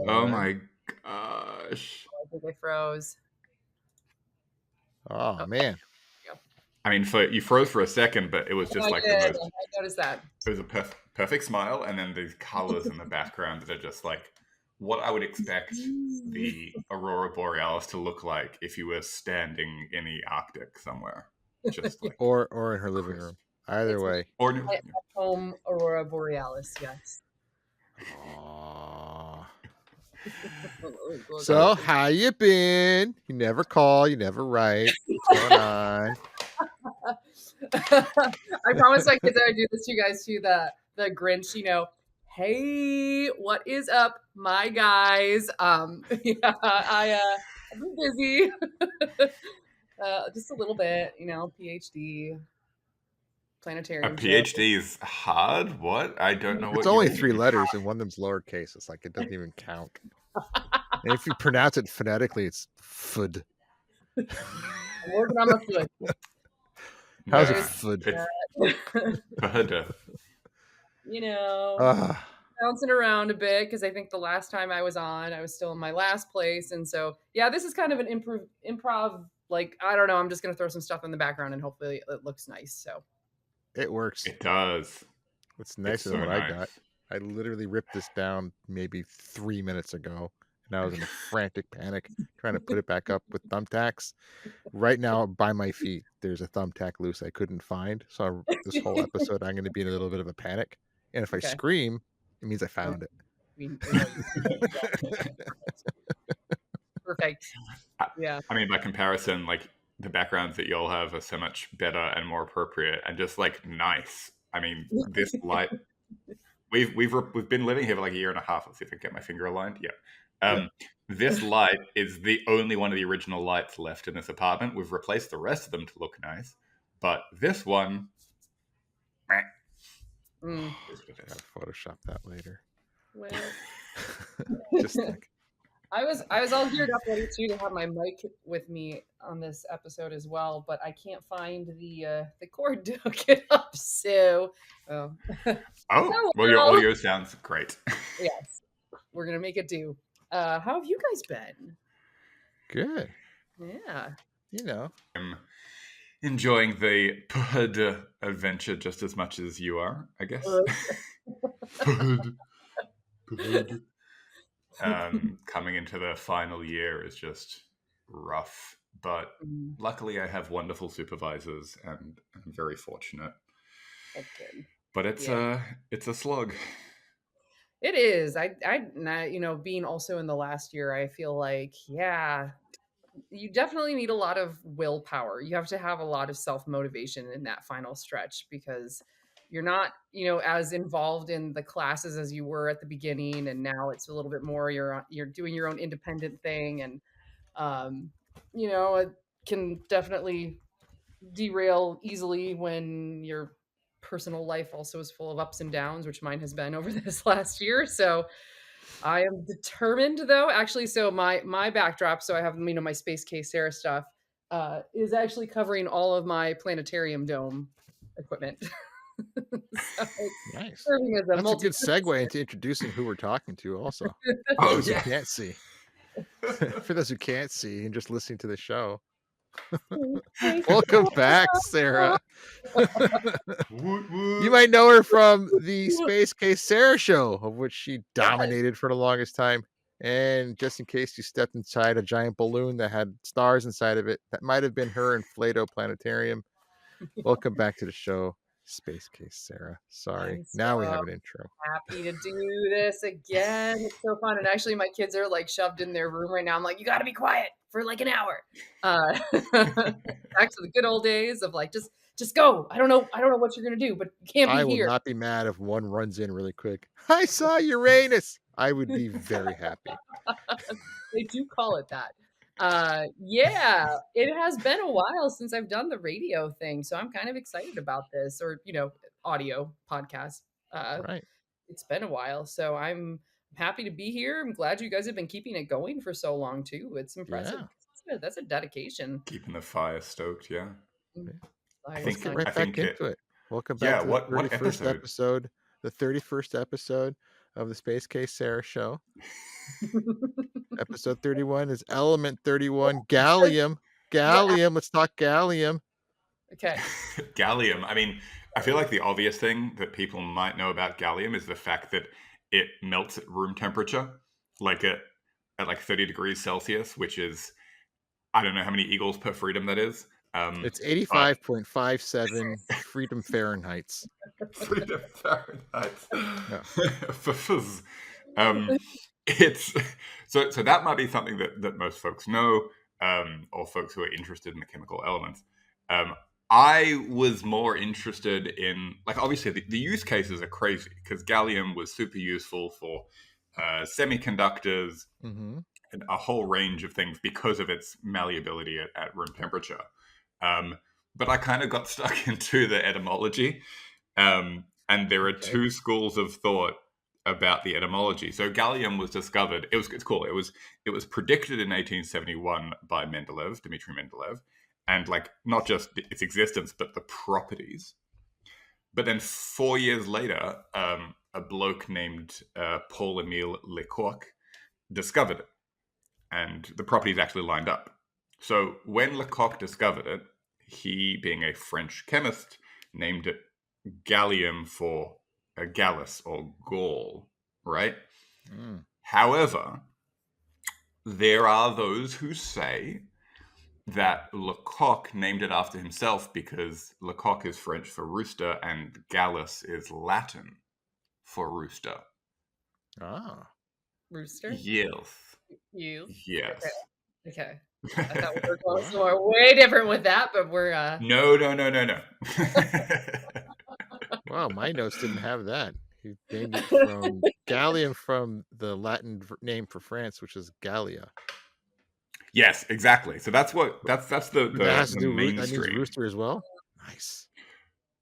Oh my gosh. I think I froze. Oh Oh, man. yeah. I mean, you froze for a second, but it was just I like the did. most. I noticed that. It was a perfect smile, and then these colors in the background that are just like what I would expect the aurora borealis to look like if you were standing in the Arctic somewhere, just like Yeah. or in her living crisp. room. Either It's way. Or my at-home aurora borealis. Yes. Aw. Well, So, how you been? You never call, you never write. What's going on? I promised my kids I would do this to you guys too. The Grinch, hey, what is up, my guys? Yeah, I've been busy. Just a little bit, PhD, a planetarium show. PhD is hard. What? I don't know It's what you only mean. 3 letters and one of them's lowercase. It's like it doesn't even count. And if you pronounce it phonetically, it's fud. I'm working on my foot. How's Nah, it fud? Fud. Bouncing around a bit because I think the last time I was on, I was still in my last place. And so, yeah, this is kind of an improv. Like, I don't know. I'm just going to throw some stuff in the background and hopefully it looks nice. So It works. It does. It's nicer than what I got. I literally ripped this down maybe 3 minutes ago, and I was in a frantic panic trying to put it back up with thumbtacks. Right now, by my feet, there's a thumbtack loose I couldn't find. So this whole episode, I'm going to be in a little bit of a panic. And if I Okay. scream, it means I found it. we know Perfect. Yeah. I mean, by comparison, like the backgrounds that y'all have are so much better and more appropriate and just like nice. I mean, this light. We've been living here for like a year and a half. Let's see if I can get my finger aligned. Yeah. This light is the only one of the original lights left in this apartment. We've replaced the rest of them to look nice, but this one. Mm. Gotta Photoshop that later. Well, Just like I was all geared up ready to have my mic with me on this episode as well, but I can't find the cord to hook it up. So, well, your audio sounds great. Yes, we're gonna make it do. How have you guys been? good. Yeah. I'm enjoying the Pud adventure just as much as you are, I guess. Pud. Coming into the final year is just rough, but luckily I have wonderful supervisors and I'm very fortunate. That's good. But it's a slug. It is. I being also in the last year, I feel like, you definitely need a lot of willpower. You have to have a lot of self-motivation in that final stretch because you're not, as involved in the classes as you were at the beginning. And now it's a little bit more, you're doing your own independent thing. And, it can definitely derail easily when your personal life also is full of ups and downs, which mine has been over this last year. So I am determined, though. Actually, so my backdrop, so I have my Space Case Sarah stuff, is actually covering all of my planetarium dome equipment. Nice. Serving as That's a good segue into introducing who we're talking to. Also, Oh, those who can't see. For those who can't see and just listening to the show. Welcome back, Sarah. You might know her from the Space Case Sarah show, of which she dominated for the longest time. And just in case you stepped inside a giant balloon that had stars inside of it, that might have been her inflatable planetarium. Welcome back to the show, Space Case Sarah. Sorry. Now we have an intro. Happy to do this again. It's so fun. And actually my kids are like shoved in their room right now. I'm like, you got to be quiet for like an hour. Back to the good old days of like, just go. I don't know what you're going to do, but you can't be here. I will not be mad if one runs in really quick. I saw Uranus. I would be very happy. They do call it that. It has been a while since I've done the radio thing, so I'm kind of excited about this, or audio podcast. Right. It's been a while, so I'm happy to be here. I'm glad you guys have been keeping it going for so long too. It's impressive. Yeah. That's a dedication. Keeping the fire stoked, yeah. Let's get right back into it. Welcome back to the 31st episode, the 31st episode of the Space Case Sarah show. Episode 31 is element 31, gallium. Yeah. Gallium. Let's talk gallium. Okay. Gallium. I mean, I feel like the obvious thing that people might know about gallium is the fact that it melts at room temperature, like at like 30 degrees Celsius, which is, I don't know how many eagles per freedom that is. It's But 85.57 freedom Fahrenheits. freedom Fahrenheit. Yeah. um, it's so that might be something that most folks know, or folks who are interested in the chemical elements. Um, I was more interested in, like, obviously the use cases are crazy because gallium was super useful for semiconductors Mm-hmm. and a whole range of things because of its malleability at room temperature. Um, but I kind of got stuck into the etymology, and there are Okay. two schools of thought about the etymology. So gallium was discovered. It's cool. It was predicted in 1871 by Mendeleev, Dmitry Mendeleev, and like not just its existence but the properties. But then 4 years later, a bloke named Paul Emile Lecoq discovered it, and the properties actually lined up. So when Lecoq discovered it, he, being a French chemist, named it gallium for a gallus or gall, right? Mm. However, there are those who say that Lecoq named it after himself because Lecoq is French for rooster and gallus is Latin for rooster. Ah. Rooster? Yes. You? Okay. Yes. Okay. I thought we were going Wow. somewhere way different with that, but we're No, no, no, no, no. Wow, my notes didn't have that. He named it from gallium from the Latin name for France, which is Gallia. Yes, exactly. So that's the And that has to the do that means mainstream. rooster as well. Nice.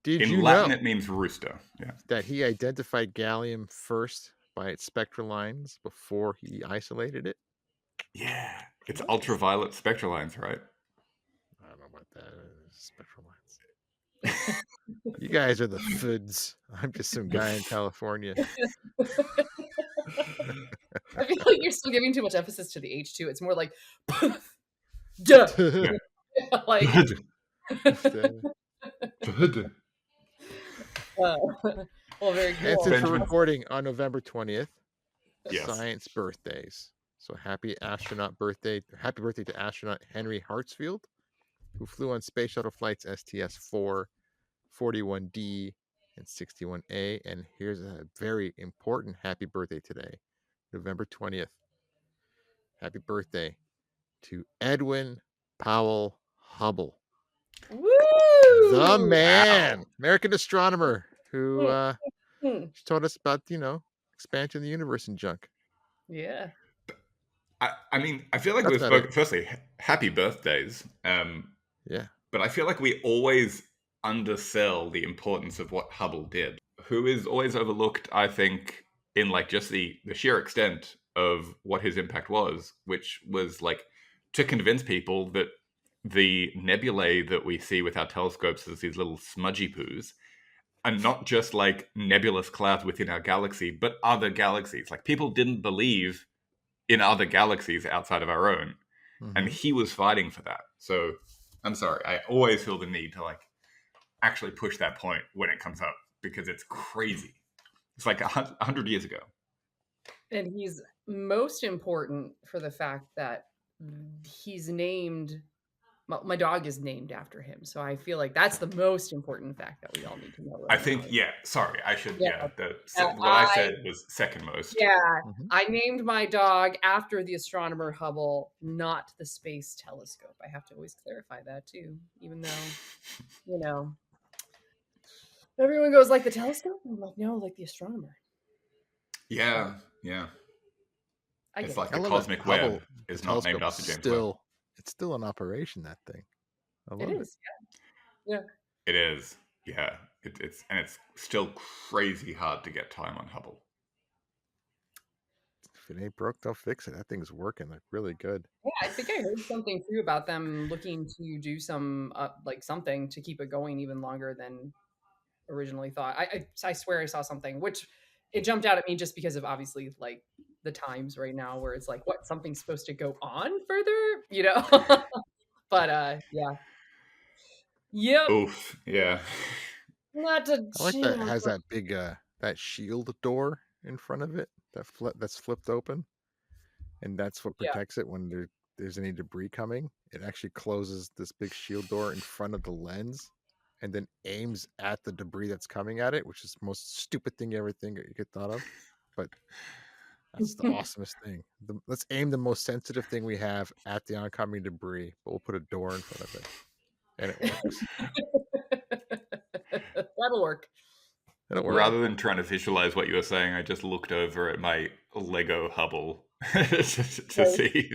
Did In you Latin, know it means rooster. Yeah. that he identified gallium first by its spectral lines before he isolated it? Yeah. It's nice. ultraviolet spectral lines, right? I don't know about that. Spectral lines. You guys are the foods. I'm just some guy in California. I feel like you're still giving too much emphasis to the H too. It's more like duh. Yeah. Like uh, well, very And cool. since we're Benjamin. recording on November 20th, Yes. science birthdays. So happy astronaut birthday. Happy birthday to astronaut Henry Hartsfield, who flew on space shuttle flights STS-4, 41D, and 61A. And here's a very important happy birthday today, November 20th. Happy birthday to Edwin Powell Hubble, the Woo! man, Wow. American astronomer who Hmm. taught us about, expansion of the universe and junk. Yeah. I mean, I feel like That's we've about it. spoken. Firstly, happy birthdays. Yeah. But I feel like we always undersell the importance of what Hubble did, who is always overlooked, I think, in like just the sheer extent of what his impact was, which was like to convince people that the nebulae that we see with our telescopes as these little smudgy poos are not just like nebulous clouds within our galaxy, but other galaxies. Like people didn't believe in other galaxies outside of our own, and Hmm. he was fighting for that. So I'm sorry, I always feel the need to like actually push that point when it comes up because it's crazy. It's like 100 years ago. And he's most important for the fact that he's named my dog is named after him. So I feel like that's the most important fact that we all need to know I right think, now. yeah. Sorry, I should. Yeah. Yeah, what I I said was second most. yeah, Hmm. I named my dog after the astronomer Hubble, not the space telescope. I have to always clarify that too, even though, you know, everyone goes like the telescope. I'm like, no, like the astronomer. But Yeah, yeah. I It's get it. like I the love that cosmic web Hubble, the is not named telescope, is after James Webb. still in operation. That thing, I It love it. is. Yeah. It is. Yeah, it's still crazy hard to get time on Hubble. If it ain't broke, they'll fix it. That thing's working like really good. Yeah, I think I heard something too about them looking to do some like something to keep it going even longer than originally thought. I swear I saw something which it jumped out at me just because of obviously like the times right now where it's like, what, something's supposed to go on further, But yeah. Yep. Oof. Yeah. Not to I like that it has that big that shield door in front of it that's flipped open, and that's what yeah. protects it when there's any debris coming. It actually closes this big shield door in front of the lens and then aims at the debris that's coming at it, which is the most stupid thing you could thought of. But that's the awesomest thing. Let's aim the most sensitive thing we have at the oncoming debris, but we'll put a door in front of it, and it works. That'll work. It'll work. Yeah. Rather than trying to visualize what you were saying, I just looked over at my Lego Hubble to see.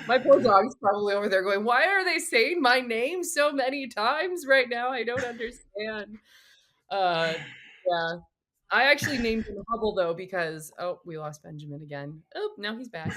My poor dog's probably over there going, "Why are they saying my name so many times right now? I don't understand." Uh, yeah. I actually named him Hubble though because we lost Benjamin again. Oh, now he's back.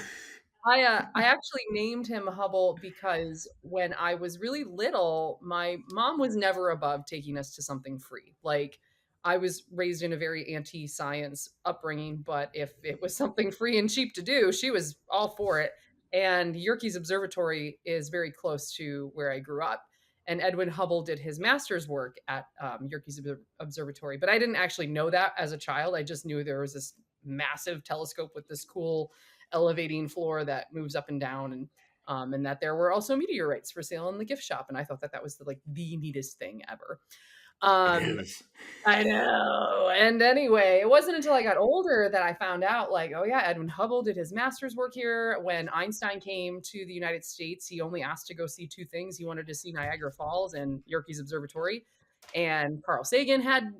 I actually named him Hubble because when I was really little, my mom was never above taking us to something free. Like I was raised in a very anti-science upbringing, but if it was something free and cheap to do, she was all for it. And Yerkes Observatory is very close to where I grew up. And Edwin Hubble did his master's work at Yerkes Observatory, but I didn't actually know that as a child. I just knew there was this massive telescope with this cool elevating floor that moves up and down, and that there were also meteorites for sale in the gift shop, and I thought that that was the neatest thing ever. It um is. I know. And anyway, it wasn't until I got older that I found out, like, oh yeah, Edwin Hubble did his master's work here. When Einstein came to the United States, he only asked to go see two things. He wanted to see Niagara Falls and Yerkes Observatory. And Carl Sagan had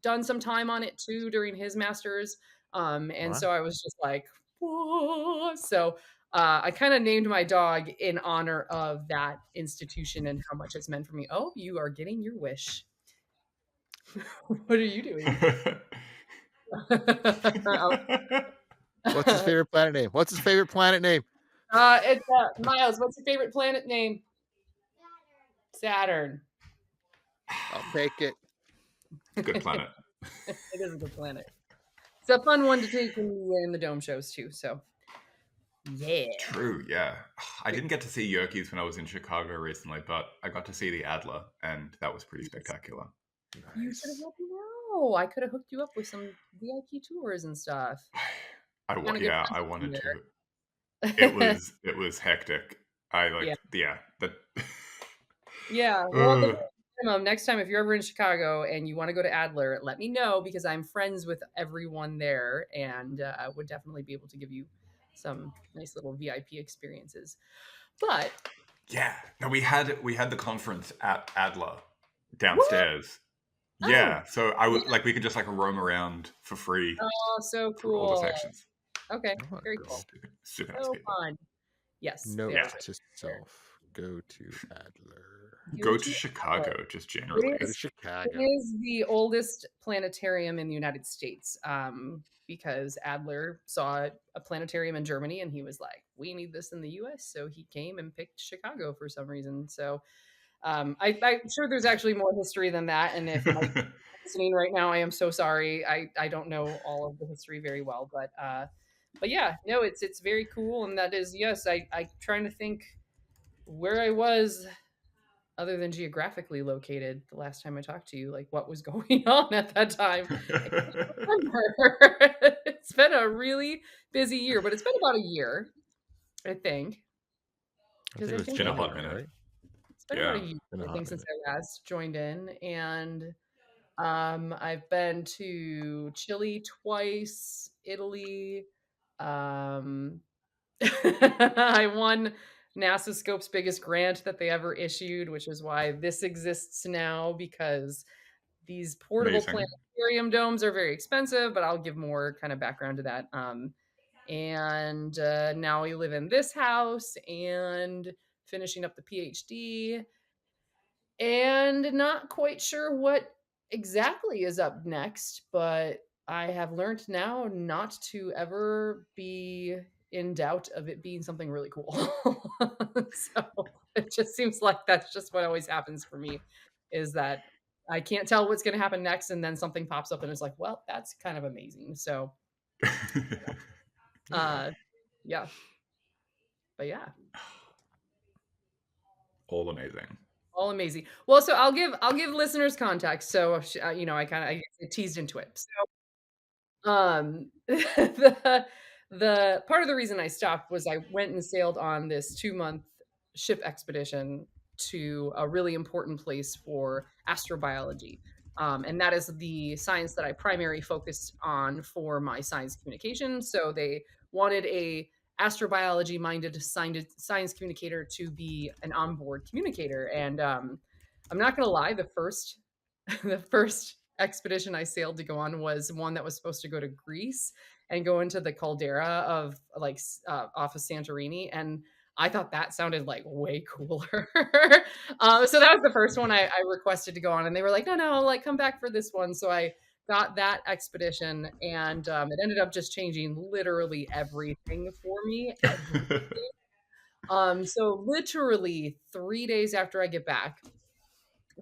done some time on it too during his master's. And Wow. so I was just like, whoa. So I kind of named my dog in honor of that institution and how much it's meant for me. Oh, you are getting your wish. What are you doing? What's his favorite planet name? What's his favorite planet name? It's Miles. What's your favorite planet name? Saturn. I'll take it. Good planet. It is a good planet. It's a fun one to take in the dome shows too. So, yeah. True, yeah. I didn't get to see Yerkes when I was in Chicago recently, but I got to see the Adler, and that was pretty spectacular. You should have let me know. I could have hooked you up with some VIP tours and stuff. I wanted to. there. It was hectic. I Yeah. that. Yeah. Well, the minimum, next time if you're ever in Chicago and you want to go to Adler, let me know because I'm friends with everyone there and would definitely be able to give you some nice little VIP experiences. But Yeah, no, we had the conference at Adler downstairs. Oh, Yeah, so I would we could just roam around for free oh, so through all the cool. sections. Okay, I wanna very go. cool. Super nice So people. fun. Yes, they Note are Yeah. to self: go to Adler. Go to Chicago, just generally. Go to It Chicago. is the oldest planetarium in the United States, because Adler saw a planetarium in Germany and he was like, "We need this in the US." So he came and picked Chicago for some reason. So I'm sure there's actually more history than that. And if Mike is listening right now, I am so sorry. I don't know all of the history very well, but yeah, no, it's very cool. And that is, yes, I trying to think where I was other than geographically located the last time I talked to you, like what was going on at that time. I can't remember. It's been a really busy year, but it's been about a year, I think. I Because think I it was think Been a hot January, minute. right? it's been about a Yeah. year, Been a I hot think, since minute. I last joined in. And I've been to Chile twice, Italy. Um, I won NASA Scope's biggest grant that they ever issued, which is why this exists now because these portable Amazing. planetarium domes are very expensive, but I'll give more kind of background to that. And now we live in this house and finishing up the PhD and not quite sure what exactly is up next, but I have learned now not to ever be in doubt of it being something really cool. So it just seems like that's just what always happens for me is that I can't tell what's going to happen next, and then something pops up, and it's like, well, that's kind of amazing. So, uh, yeah, but yeah, All amazing. all amazing. Well, so I'll give listeners context. So, I kind of I teased into it. The part of the reason I stopped was I went and sailed on this 2-month ship expedition to a really important place for astrobiology. And that is the science that I primary focused on for my science communication. So they wanted a astrobiology minded science communicator to be an onboard communicator. And I'm not going to lie, the first the first expedition I sailed to go on was one that was supposed to go to Greece and go into the caldera of like off of Santorini, and I thought that sounded like way cooler. So that was the first one I requested to go on, and they were like, no, like come back for this one. So I got that expedition, and it ended up just changing literally everything for me. So literally 3 days after I get back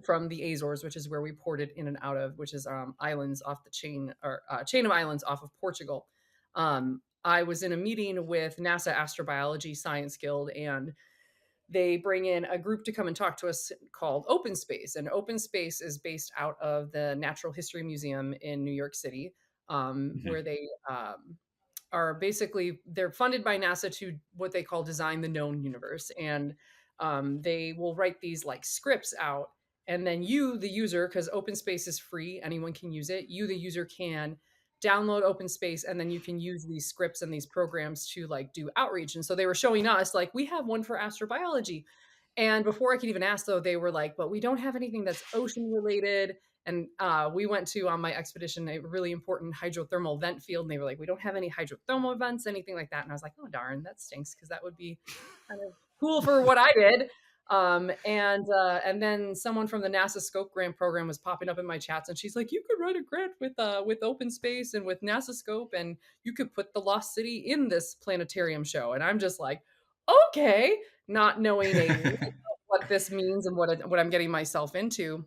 from the Azores, which is where we ported in and out of, which is islands off the chain or chain of islands off of Portugal. I was in a meeting with NASA Astrobiology Science Guild, and they bring in a group to come and talk to us called Open Space. And Open Space is based out of the Natural History Museum in New York City, Mhm. where they are basically they're funded by NASA to what they call design the known universe, and they will write these like scripts out, and then you, the user, because Open Space is free, anyone can use it. You, the user, can download Open Space, and then you can use these scripts and these programs to like do outreach. And so they were showing us like we have one for astrobiology, and before I could even ask, though, they were like, but we don't have anything that's ocean related. And we went to on my expedition a really important hydrothermal vent field, and they were like, "We don't have any hydrothermal events, anything like that." And I was like, "Oh darn, that stinks," because that would be kind of cool for what I did. And then someone from the NASA Scope Grant program was popping up in my chats, and she's like, "You could write a grant with Open Space and with NASA Scope, and you could put the Lost City in this planetarium show." And I'm just like, "Okay," not knowing a what this means and what I'm getting myself into.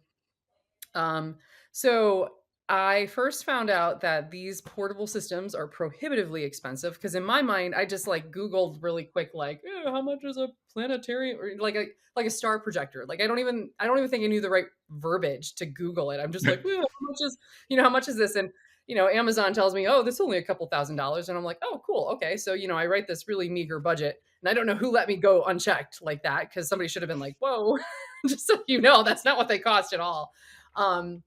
Um, so I first found out that these portable systems are prohibitively expensive because in my mind, I just like Googled really quick, like, how much is a planetarium or like a star projector? Like I don't even think I knew the right verbiage to Google it. I'm just like, how much is this? And Amazon tells me, oh, this is only a couple $1,000s. And I'm like, oh, cool. Okay. So, I write this really meager budget, and I don't know who let me go unchecked like that because somebody should have been like, whoa, just so that's not what they cost at all. Um,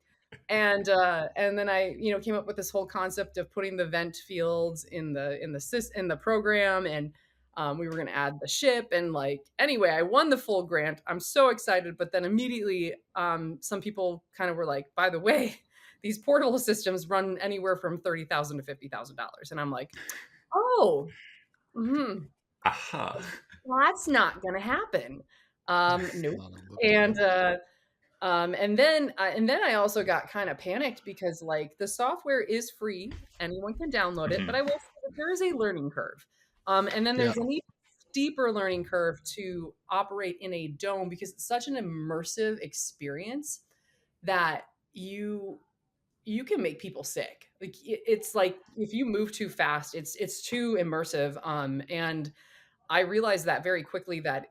and then I, came up with this whole concept of putting the vent fields in the program, and we were going to add the ship, and like anyway, I won the full grant. I'm so excited, but then immediately, some people kind of were like, by the way, these portable systems run anywhere from $30,000 to $50,000, and I'm like, oh, hmm, Aha. that's not going to happen. Nope. Not on the And plan. and then I also got kind of panicked because like the software is free, anyone can download it, but Mhm. I will say that there is a learning curve. And then Yeah. there's an even steeper learning curve to operate in a dome because it's such an immersive experience that you can make people sick. Like it's like if you move too fast, it's too immersive. And I realized that very quickly that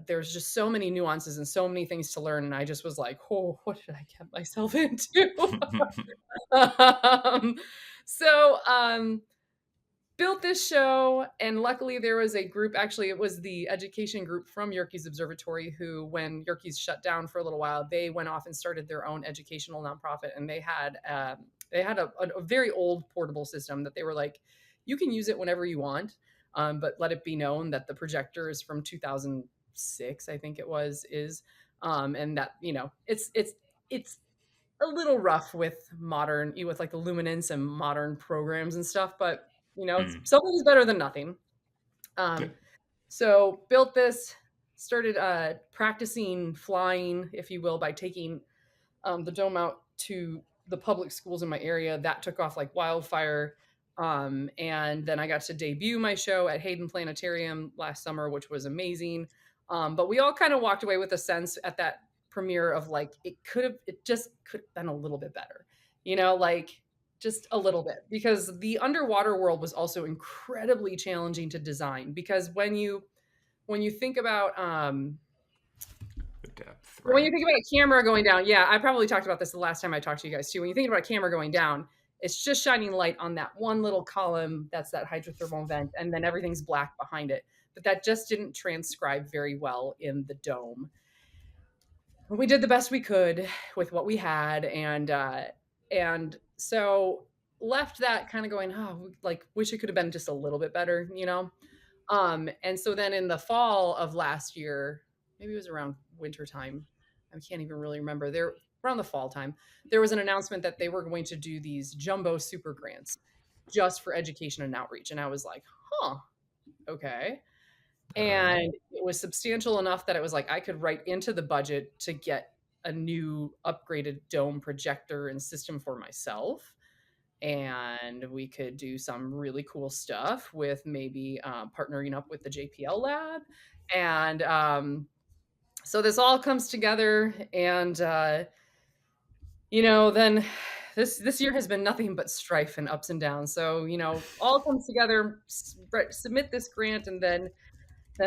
there's just so many nuances and so many things to learn. And I just was like, oh, what did I get myself into? um, so built this show, and luckily there was a group. Actually, it was the education group from Yerkes Observatory who, when Yerkes shut down for a little while, they went off and started their own educational nonprofit, and they had a very old portable system that they were like, you can use it whenever you want, but let it be known that the projector is from 2006, I think it was, and that it's a little rough with with like the luminance and modern programs and stuff, but Mm. something is better than nothing. Yeah. Um, so built this, started practicing flying, if you will, by taking the dome out to the public schools in my area. That took off like wildfire. And then I got to debut my show at Hayden Planetarium last summer, which was amazing. But we all kind of walked away with a sense at that premiere of like it just could have been a little bit better, like just a little bit, because the underwater world was also incredibly challenging to design, because when you think about The depth, when you right? think about a camera going down, yeah, I probably talked about this the last time I talked to you guys too. When you think about a camera going down, it's just shining light on that one little column, that's that hydrothermal vent, and then everything's black behind it. But that just didn't transcribe very well in the dome. We did the best we could with what we had, and so left that kind of going, oh, like wish it could have been just a little bit better. And so then in the fall of last year, maybe it was around winter time, I can't even really remember, there around the fall time, there was an announcement that they were going to do these jumbo super grants just for education and outreach, and I was like, huh, okay. All right. And it was substantial enough that it was like I could write into the budget to get a new upgraded dome projector and system for myself. And we could do some really cool stuff with maybe partnering up with the JPL lab. And so this all comes together. And, then this year has been nothing but strife and ups and downs. So, all comes together, submit this grant, and then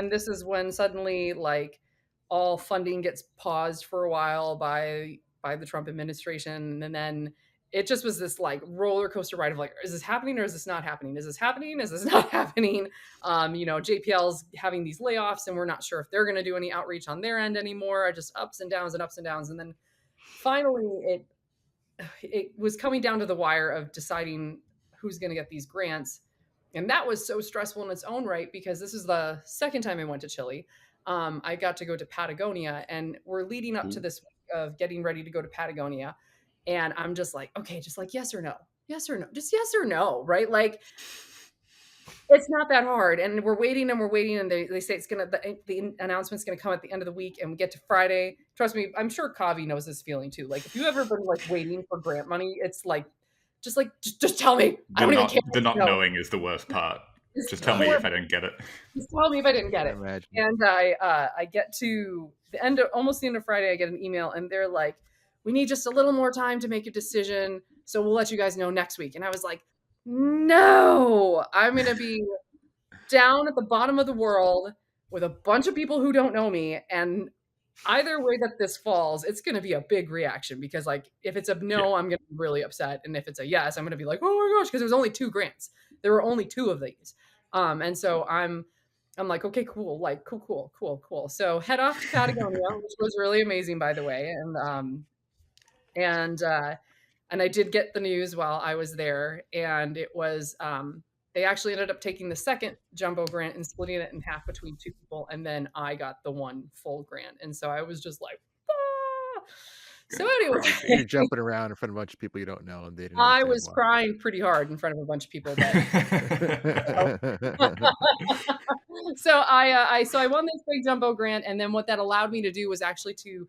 this is when suddenly like all funding gets paused for a while by the Trump administration, and then it just was this like roller coaster ride of like, is this happening or is this not happening? Is this happening? Is this not happening? JPL's having these layoffs, and we're not sure if they're going to do any outreach on their end anymore. Just ups and downs and ups and downs, and then finally it was coming down to the wire of deciding who's going to get these grants. And that was so stressful in its own right, because this is the second time I went to Chile. I got to go to Patagonia, and we're leading up to this week of getting ready to go to Patagonia. And I'm just like, okay, just like yes or no, just yes or no, right? Like, it's not that hard. And we're waiting and we're waiting. And they say the announcement's going to come at the end of the week. And we get to Friday. Trust me, I'm sure Kavi knows this feeling too. Like, if you've ever been like waiting for grant money, it's like, just tell me. I The don't even care. not the not No, knowing is the worst part. it's Just tell me if I horrible. didn't get it. Just tell me if I didn't get I it. imagine. And I get to almost the end of Friday, I get an email, and they're like, we need just a little more time to make a decision. So we'll let you guys know next week. And I was like, no, I'm going to be down at the bottom of the world with a bunch of people who don't know me. And either way that this falls, it's going to be a big reaction, because like if it's a Yeah. no, I'm going to be really upset. And if it's a yes, I'm going to be like, oh my gosh, because there was only 2 grants. There were only 2 of these. And so I'm like, okay, cool, like cool. So head off to Patagonia, which was really amazing, by the way. And and I did get the news while I was there, and it was they actually ended up taking the second jumbo grant and splitting it in half between 2 people, and then I got the one full grant, and so I was just like, ah! So Good anyway, You're crunchy. jumping around in front of a bunch of people you don't know, and they didn't I understand was why. crying pretty hard in front of a bunch of people, but so I won this big jumbo grant, and then what that allowed me to do was actually to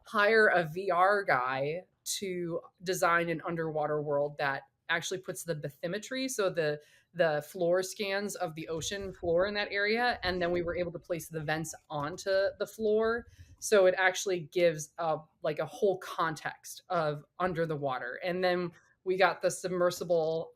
hire a VR guy to design an underwater world that actually puts the bathymetry, so the floor scans of the ocean floor in that area, and then we were able to place the vents onto the floor, so it actually gives like a whole context of under the water. And then we got the submersible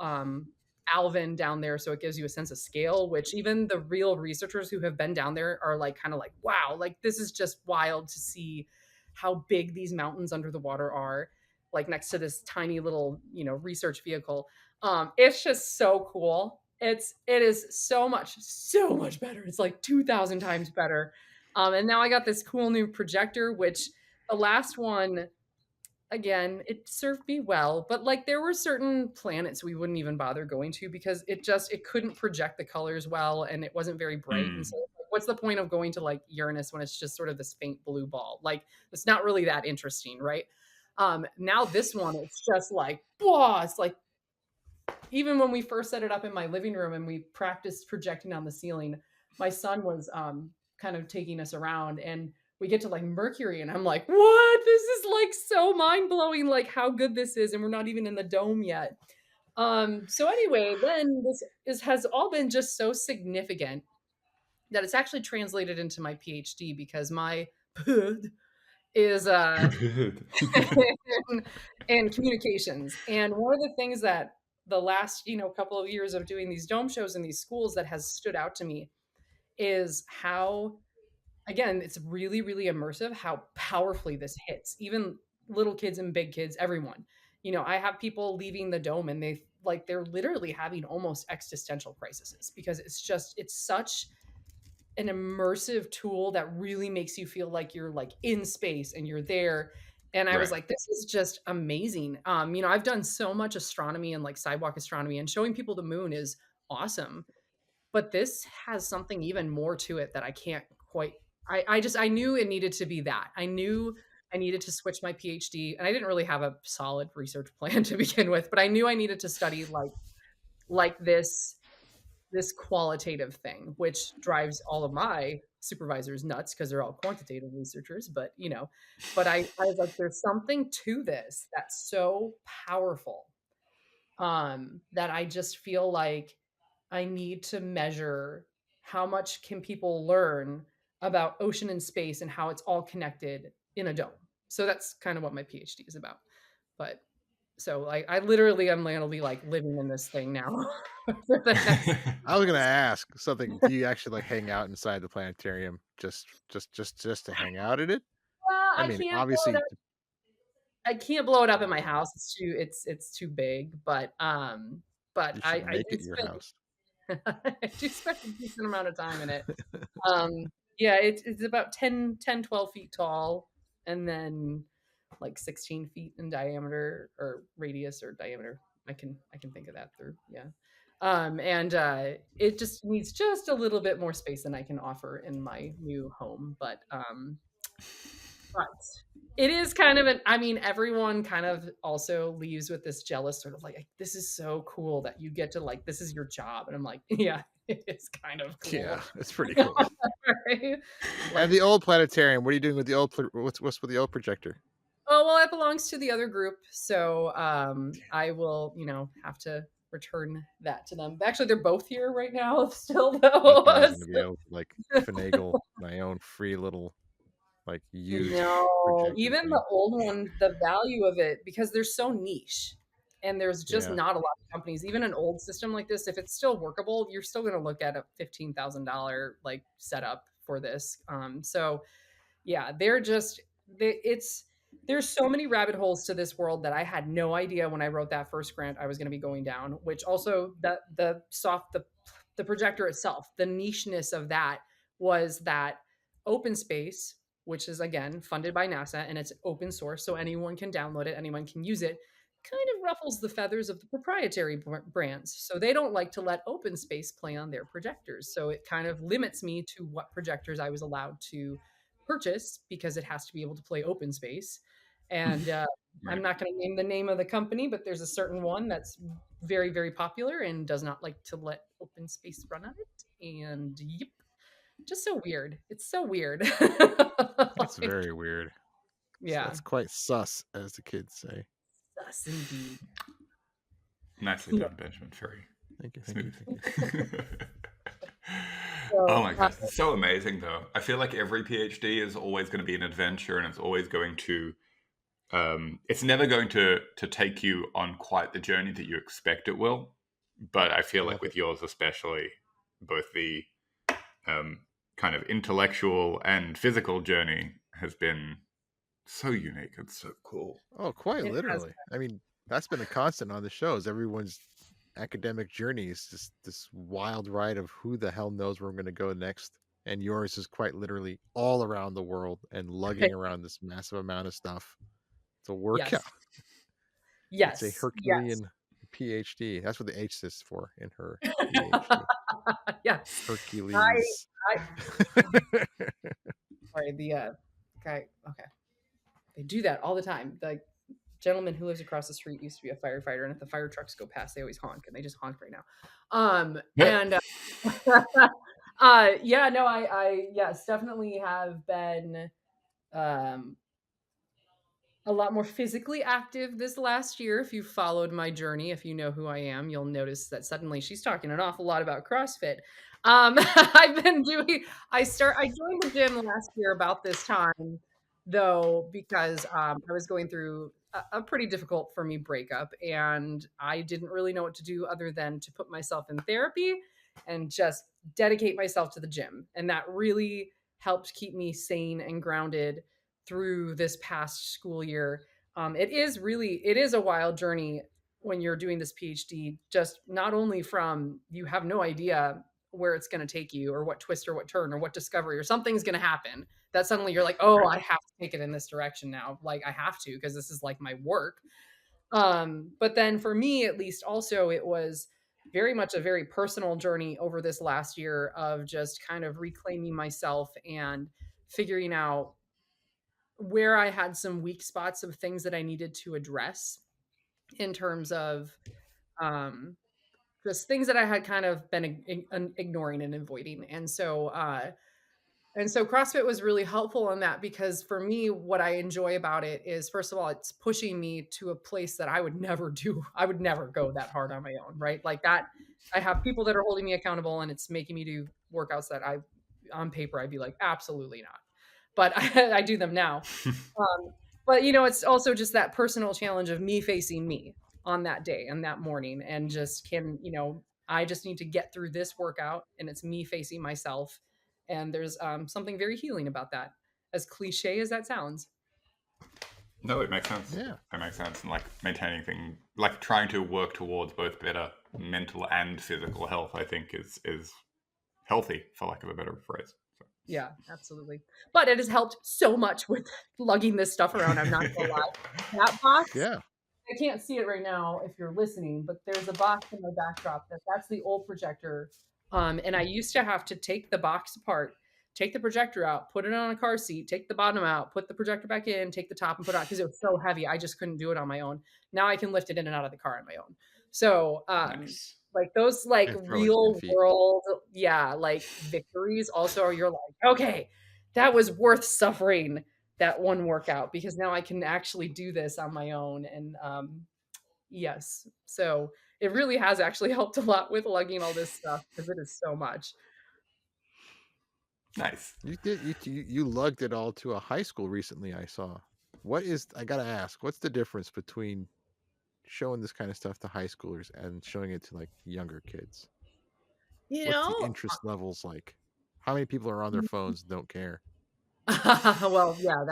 Alvin down there, so it gives you a sense of scale, which even the real researchers who have been down there are like kind of like, wow, like this is just wild to see how big these mountains under the water are, like next to this tiny little, research vehicle. It's just so cool. It is so much better. It's like 2,000 times better. And now I got this cool new projector, which the last one, again, it served me well, but like there were certain planets we wouldn't even bother going to, because it couldn't project the colors well, and it wasn't very bright. And so Mm. like, what's the point of going to like Uranus when it's just sort of this faint blue ball? Like, it's not really that interesting, right? Now this one, it's just like, whoa, it's like, even when we first set it up in my living room and we practiced projecting on the ceiling, my son was kind of taking us around, and we get to like Mercury, and I'm like, what? This is like so mind blowing, like how good this is. And we're not even in the dome yet. So anyway, then has all been just so significant that it's actually translated into my PhD, because my is Good. and, and communications. And one of the things that the last, couple of years of doing these dome shows in these schools that has stood out to me is how, again, it's really, really immersive how powerfully this hits even little kids and big kids, everyone. I have people leaving the dome and they're literally having almost existential crises because it's such an immersive tool that really makes you feel like you're like in space and you're there. And I was Right. like, this is just amazing. I've done so much astronomy and like sidewalk astronomy, and showing people the moon is awesome. But this has something even more to it that I can't quite. I knew it needed to be that. I knew I needed to switch my PhD, and I didn't really have a solid research plan to begin with, but I knew I needed to study like this qualitative thing, which drives all of my supervisors nuts because they're all quantitative researchers. But I was like, there's something to this that's so powerful, that I just feel like I need to measure how much can people learn about ocean and space and how it's all connected in a dome. So that's kind of what my PhD is about. But so like I literally am going to be like living in this thing now for the next. I was gonna ask something. Do you actually like hang out inside the planetarium just to hang out in it? I I mean, can't blow it obviously up. I can't blow it up in my house. It's too big. But you I should I make do it your spend house. I do spend a decent amount of time in it. Um, yeah, it's about 12 feet tall, and then like 16 feet in diameter or radius or diameter. I can think of that through. Yeah. And it just needs just a little bit more space than I can offer in my new home. But it is kind of everyone kind of also leaves with this jealous sort of like, this is so cool that you get to like, this is your job. And I'm like, yeah, it is kind of Yeah, cool. it's pretty cool. Right? And Like, the old planetarium, what are you doing with the old what's with the old projector? oh, well, it belongs to the other group. So I will, have to return that to them. Actually, they're both here right now still, I though. thought I was gonna be able to like finagle my own free little like used No, projector even thing. the old one, the value of it, because they're so niche and there's just Yeah. not a lot of companies, even an old system like this, if it's still workable, you're still going to look at a $15,000 like setup for this. So yeah, it's there's so many rabbit holes to this world that I had no idea when I wrote that first grant I was going to be going down, which also the projector itself, the nicheness of that was that open space, which is again funded by NASA and it's open source so anyone can download it, anyone can use it, kind of ruffles the feathers of the proprietary brands. So they don't like to let open space play on their projectors. So it kind of limits me to what projectors I was allowed to purchase because it has to be able to play open space. And I'm Right. not going to name the name of the company, but there's a certain one that's very, very popular and does not like to let open space run on it. And yep, just so weird. It's so weird. That's Like, very weird. So yeah, that's quite sus, as the kids say. us indeed. Nicely Yeah. done, Benjamin. Very Thank you, thank you, smooth. thank you. Oh So, my gosh, it's so amazing though. I feel like every PhD is always going to be an adventure, and it's always going to it's never going to take you on quite the journey that you expect it will. But I feel like Love it. with yours especially, both the um, kind of intellectual and physical journey has been so unique and so cool. Oh, quite it has. literally. I mean, that's been a constant on the shows. Everyone's academic journey is just this wild ride of who the hell knows where I'm going to go next. And yours is quite literally all around the world and lugging around this massive amount of stuff. It's a workout. Yes. It's a Yes. Yes. Herculean PhD. That's what the H is for in her PhD. Yes. I Hercules. I sorry, the guy, okay. They do that all the time. The gentleman who lives across the street used to be a firefighter, and if the fire trucks go past, they always honk, and they just honk right now. Yeah. And yeah, no, I yes, definitely have been um a lot more physically active this last year. If you followed my journey, if you know who I am, you'll notice that suddenly she's talking an awful lot about CrossFit. I've been doing I joined the gym last year about this time, though, because I was going through a pretty difficult for me breakup, and I didn't really know what to do other than to put myself in therapy and just dedicate myself to the gym. And that really helped keep me sane and grounded through this past school year. It is a wild journey when you're doing this PhD, just not only from you have no idea where it's going to take you or what twist or what turn or what discovery or something's going to happen that suddenly you're like, oh, Right. I have to take it in this direction now. Like I have to because this is like my work. But then for me, at least, also it was very much a very personal journey over this last year of just kind of reclaiming myself and figuring out where I had some weak spots of things that I needed to address in terms of um, just things that I had kind of been ignoring and avoiding. And so CrossFit was really helpful in that because for me, what I enjoy about it is, first of all, it's pushing me to a place that I would never do. I would never go that hard on my own, right? Like that, I have people that are holding me accountable and it's making me do workouts that on paper, I'd be like, absolutely not. But I do them now. Um, but it's also just that personal challenge of me facing me on that day and that morning, and just I just need to get through this workout, and it's me facing myself. And there's something very healing about that, as cliche as that sounds. No, it makes sense. Yeah. It makes sense. And like maintaining things, like trying to work towards both better mental and physical health, I think is healthy, for lack of a better phrase. Yeah, absolutely. But it has helped so much with lugging this stuff around. I'm not gonna lie. That box, Yeah. I can't see it right now if you're listening, but there's a box in my backdrop that's the old projector. And I used to have to take the box apart, take the projector out, put it on a car seat, take the bottom out, put the projector back in, take the top and put it on because it was so heavy. I just couldn't do it on my own. Now I can lift it in and out of the car on my own. So, Nice. like those like And throw in 10 real feet. world, yeah, like victories also you're like, okay, that was worth suffering that one workout because now I can actually do this on my own. And yes, so it really has actually helped a lot with lugging all this stuff because it is so much. Nice. You lugged it all to a high school recently, I saw. I gotta ask, what's the difference between showing this kind of stuff to high schoolers and showing it to like younger kids? You What's the know? interest levels like? How many people are on their phones and don't care? Well, yeah,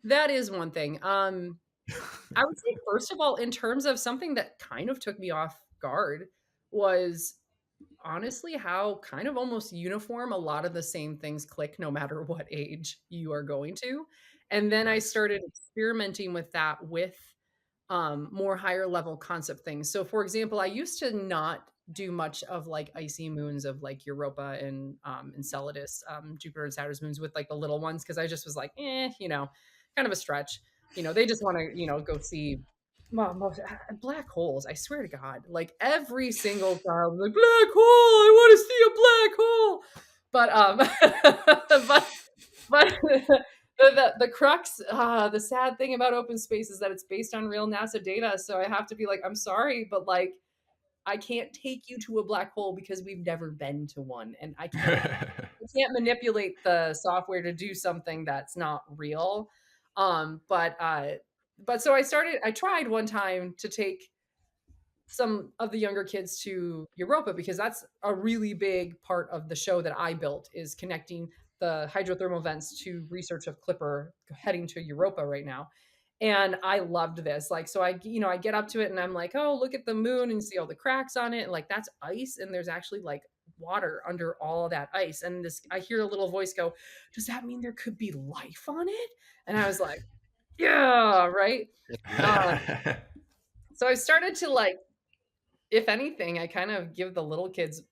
that is one thing. I would say first of all, in terms of something that kind of took me off guard was honestly how kind of almost uniform a lot of the same things click no matter what age you are going to. And then I Nice. started experimenting with that with more higher level concept things. So for example, I used to not do much of like icy moons of like Europa and Enceladus, Jupiter and Saturn's moons with like the little ones because I just was like, kind of a stretch. They just want to, go see black holes. I swear to God, like every single child was like black hole. I want to see a black hole. But the crux, the sad thing about open space is that it's based on real NASA data. So I have to be like, I'm sorry, but like I can't take you to a black hole because we've never been to one, and I can't manipulate the software to do something that's not real. But so I tried one time to take some of the younger kids to Europa because that's a really big part of the show that I built is connecting the hydrothermal vents to research of Clipper heading to Europa right now. And I loved this. Like, so I get up to it and I'm like, oh, look at the moon and see all the cracks on it. And like, that's ice. And there's actually like water under all that ice. And I hear a little voice go, does that mean there could be life on it? And I was like, yeah, right. Heck Uh, yeah. so I started to like, if anything, I kind of give the little kids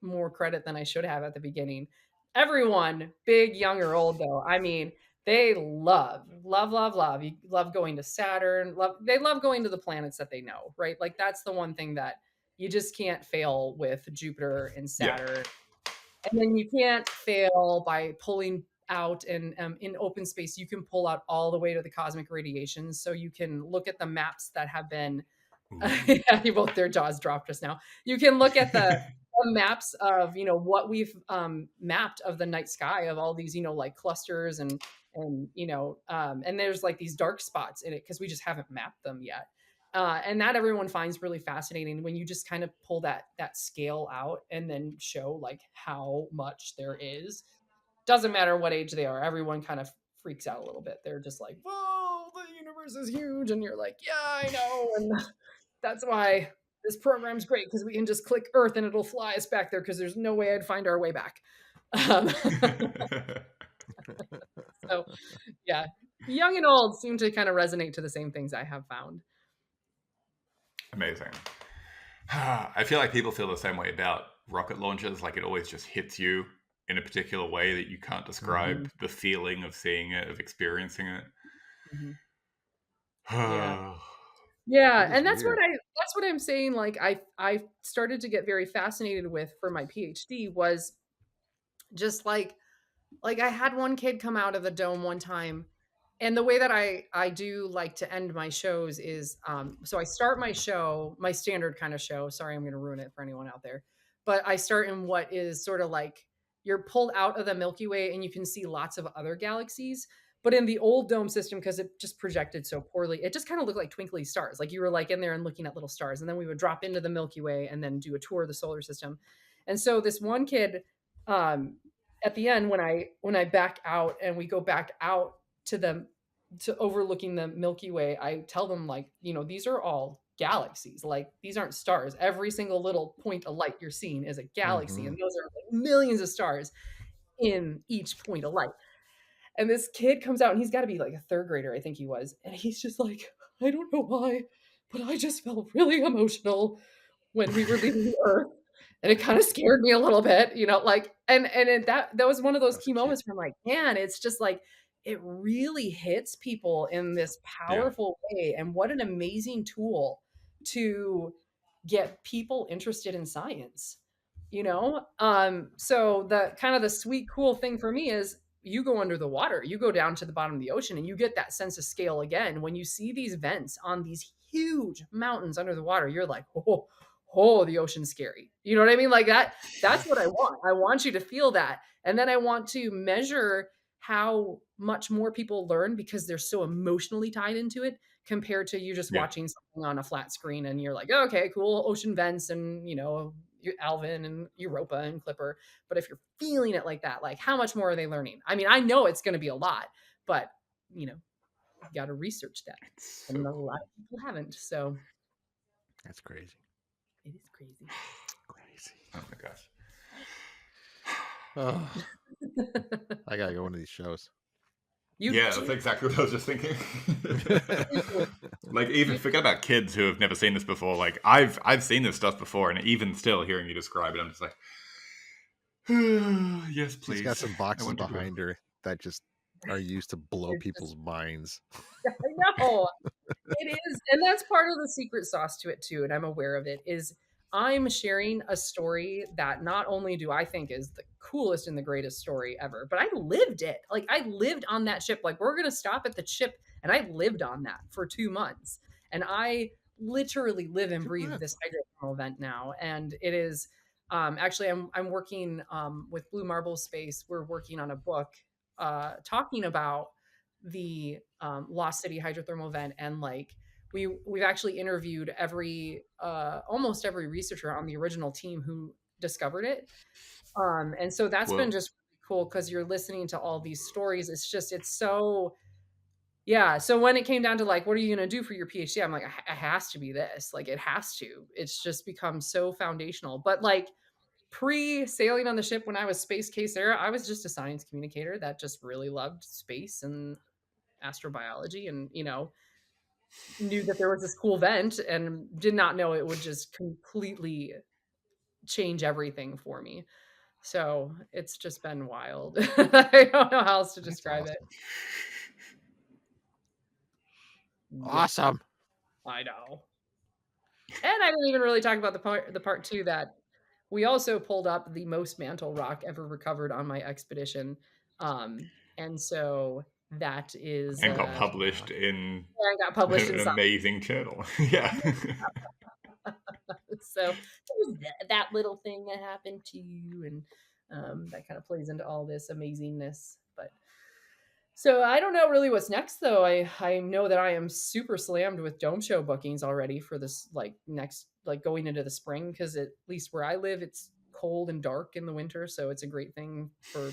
more credit than I should have at the beginning. Everyone, big, young, or old, though, I mean, they love. You love going to Saturn. They love going to the planets that they know, right? Like that's the one thing that you just can't fail with Jupiter and Yeah. Saturn. And then you can't fail by pulling out and in open space, you can pull out all the way to the cosmic radiation. So you can look at the maps that have been Ooh. yeah, you both their jaws dropped just now. You can look at the maps of what we've mapped of the night sky of all these like clusters and and there's like these dark spots in it because we just haven't mapped them yet. And that everyone finds really fascinating when you just kind of pull that scale out and then show like how much there is. Doesn't matter what age they are, everyone kind of freaks out a little bit. They're just like, whoa, the universe is huge, and you're like, yeah, I know. And that's why this program's great, because we can just click Earth and it'll fly us back there, because there's no way I'd find our way back. um, so yeah, young and old seem to kind of resonate to the same things I have found. Amazing. I feel like people feel the same way about rocket launches. Like it always just hits you in a particular way that you can't describe Mhm, the feeling of seeing it, of experiencing it. mhm. Yeah. Yeah, Yeah, It is and that's weird. what I'm saying, like, I started to get very fascinated with for my PhD was just like I had one kid come out of the dome one time, and the way that I do like to end my shows is so I start my show, my standard kind of show. Sorry, I'm going to ruin it for anyone out there. But I start in what is sort of like you're pulled out of the Milky Way and you can see lots of other galaxies. But in the old dome system, because it just projected so poorly, it just kind of looked like twinkly stars. Like you were like in there and looking at little stars. And then we would drop into the Milky Way and then do a tour of the solar system. And so this one kid, um, at the end when I back out and we go back out to the to overlooking the Milky Way, I tell them like, these are all galaxies. Like these aren't stars. Every single little point of light you're seeing is a galaxy, Hmm. and those are like millions of stars in each point of light. And this kid comes out and he's got to be like a third grader, I think he was, and he's just like, I don't know why, but I just felt really emotional when we were leaving the Earth, and it kind of scared me a little bit, like, that was one of those As key a kid. moments where I'm like, man, it's just like it really hits people in this yeah, powerful way, and what an amazing tool to get people interested in science. So the kind of the sweet cool thing for me is you go under the water, you go down to the bottom of the ocean, and you get that sense of scale again when you see these vents on these huge mountains under the water. You're like, oh, the ocean's scary. You know what I mean? Like that's Yeah. what I want. I want you to feel that. And then I want to measure how much more people learn because they're so emotionally tied into it, compared to you just yeah. watching something on a flat screen and you're like, okay, cool, ocean vents and Alvin and Europa and Clipper. But if you're feeling it like that, like how much more are they learning? I mean, I know it's going to be a lot, but you know, you got to research that. It's And so a cool. lot of people haven't. So That's crazy. it is crazy. Crazy. Oh my gosh. Oh, I gotta go one of these shows. You Yeah, that's do. exactly what I was just thinking. You Like, even do. forget about kids who have never seen this before. Like, I've seen this stuff before, and even still, hearing you describe it, I'm just like, yes, She's got please. some I boxes want to go. behind her that just are used to blow It's just, people's minds. I know. It is, and that's part of the secret sauce to it too, and I'm aware of it, is I'm sharing a story that not only do I think is the coolest and the greatest story ever, but I lived it. Like I lived on that ship. Like we're gonna stop at the ship, and I lived on that for 2 months. And I literally live and Two breathe this months. hydrothermal event now. And it is actually I'm working with Blue Marble Space. We're working on a book talking about the Lost City hydrothermal vent, and like we've actually interviewed every almost every researcher on the original team who discovered it. And so that's been Whoa. just really cool because you're listening to all these stories. It's so yeah. So when it came down to like, what are you going to do for your PhD? I'm like, it has to be this. Like, it has to. It's just become so foundational. But like pre sailing on the ship, when I was Space Case era, I was just a science communicator that just really loved space and astrobiology, and knew that there was this cool vent and did not know it would just completely change everything for me. So it's just been wild. I don't know how else to That's describe it. awesome. Yep, Awesome. I know. And I didn't even really talk about the part two that we also pulled up the most mantle rock ever recovered on my expedition. And so that is And got Oh my published god. in and got published in an Science. amazing journal. Yeah. So there's that little thing that happened to you, and that kind of plays into all this amazingness. But So I don't know really what's next though. I know that I am super slammed with dome show bookings already for this like next like going into the spring because at least where I live it's cold and dark in the winter, so it's a great thing for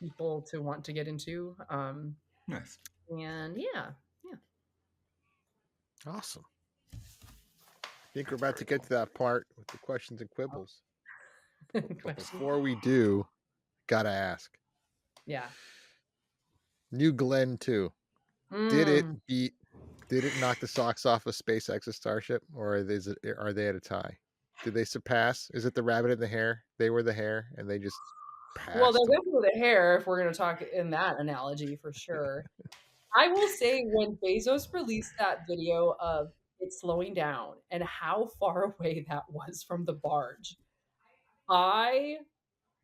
people to want to get into. Nice. And yeah, yeah. Awesome. I think we're about to Very get cool. to that part with the questions and quibbles. But Question. before we do, gotta ask. Yeah. New Glenn 2. Did it Mm. beat did it knock the socks off of SpaceX's Starship, or are they at a tie? Did they surpass? Is it the rabbit and the hare? They were the hare and they just Well, passed they're them. definitely the hair if we're going to talk in that analogy for sure. I will say when Bezos released that video of it slowing down and how far away that was from the barge, I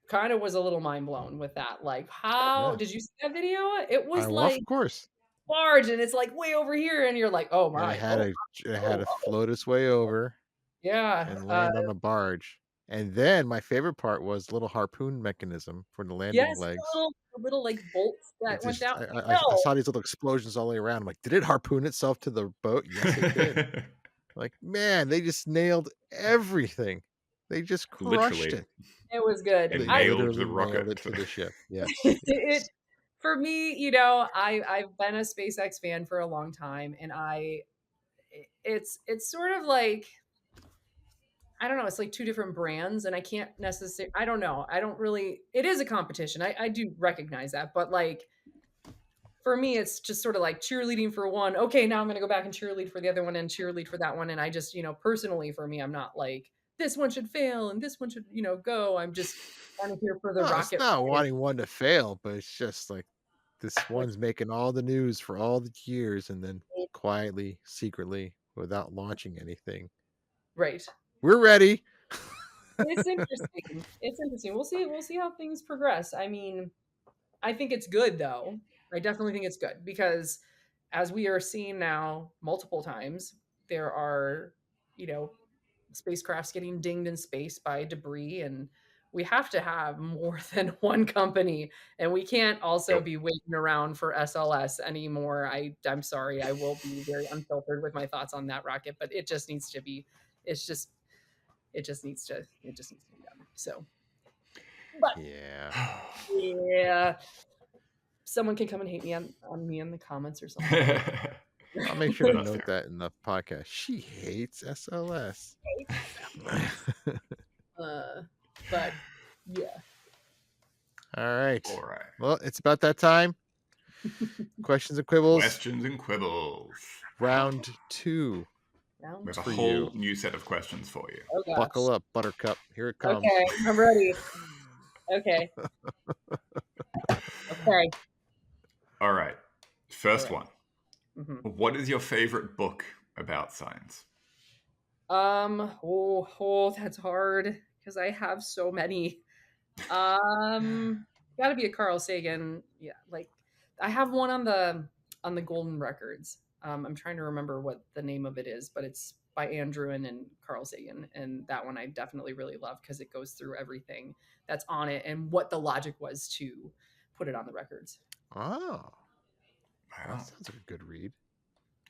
kind of was a little mind blown with that. Like, how Yeah. did you see that video? It I was well, like of course. barge and it's like way over here, and you're like, oh And my, oh, it had oh, to oh. float its way over Yeah. and land on a barge. And then my favorite part was the little harpoon mechanism for the landing Yes, legs. the little like bolts It that went just down. I No, saw these little explosions all the way around. I'm like, did it harpoon itself to the boat? Yes, it did. Like, man, they just nailed everything. They just crushed Literally, it. it was good. it They I nailed the literally nailed rocket. it to the ship. Yes, it yes. for me, I've been a SpaceX fan for a long time, and it's sort of like I don't know, it's like two different brands, and I can't necessarily I don't know. I don't really it is a competition. I do recognize that, but like for me, it's just sort of like cheerleading for one. Okay, now I'm gonna go back and cheerlead for the other one and cheerlead for that one. And I just, personally for me, I'm not like this one should fail and this one should, go. I'm just kind of here for the No, it's rocket not ride. wanting one to fail, but it's just like this Like, one's making all the news for all the years and then quietly, secretly, without launching anything. right. We're ready. It's interesting. It's interesting. We'll see how things progress. I mean, I think it's good though. I definitely think it's good because as we are seeing now multiple times, there are, you know, spacecrafts getting dinged in space by debris, and we have to have more than one company, and we can't also Yep. be waiting around for SLS anymore. I'm sorry, I will be very unfiltered with my thoughts on that rocket, but it just needs to be it's just it just needs to be done. So, but Yeah. yeah, someone can come and hate me on me in the comments or something. I'll make sure to That's note fair. that in the podcast. She hates SLS. uh, but yeah. All right. All right. Well, it's about that time. Questions and quibbles. Questions and quibbles. Round 2 We Round have a for two. you. whole new set of questions for you. Oh Buckle gosh. up, Buttercup. Here it comes. Okay, I'm ready. Okay. Okay. All right. All First right. one. Mhm. What is your favorite book about science? That's hard because I have so many. Got to be a Carl Sagan. Yeah, like I have one on the Golden Records. I'm trying to remember what the name of it is, but it's by Andrew and Carl Sagan, and that one I definitely really love because it goes through everything that's on it and what the logic was to put it on the records. Oh, that Wow. sounds like a good read.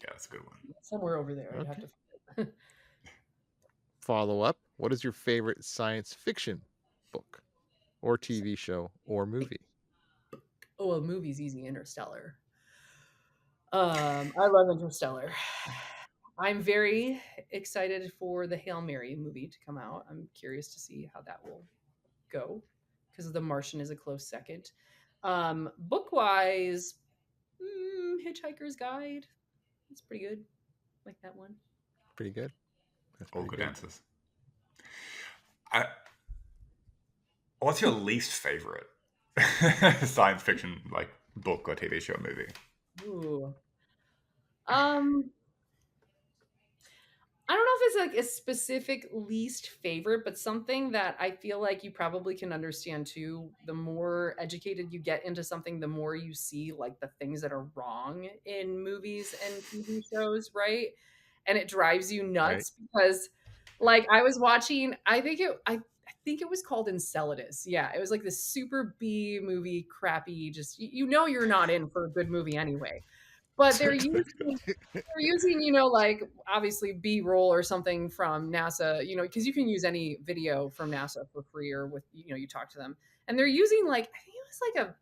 Yeah, that's a good one. Somewhere over there, I'd have Okay. to find it. Follow up. What is your favorite science fiction book or TV show or movie? Oh, a movie's easy. Interstellar. I love Interstellar. I'm very excited for the Hail Mary movie to come out. I'm curious to see how that will go because The Martian is a close second. Book wise, Hitchhiker's Guide. It's pretty good. Like that one. Pretty good. That's All pretty good good. answers. What's your least favorite science fiction like book or TV show or movie? Ooh. Um, I don't know if it's like a specific least favorite, but something that I feel like you probably can understand too. The more educated you get into something, the more you see like the things that are wrong in movies and TV shows, right? And it drives you Right. nuts because like I was watching, I think think it was called Enceladus. Yeah, it was like this super B movie, crappy. Just you know you're not in for a good movie anyway. But they're using, like obviously B-roll or something from NASA, because you can use any video from NASA for free or with, you talk to them. And they're using like, I think it was like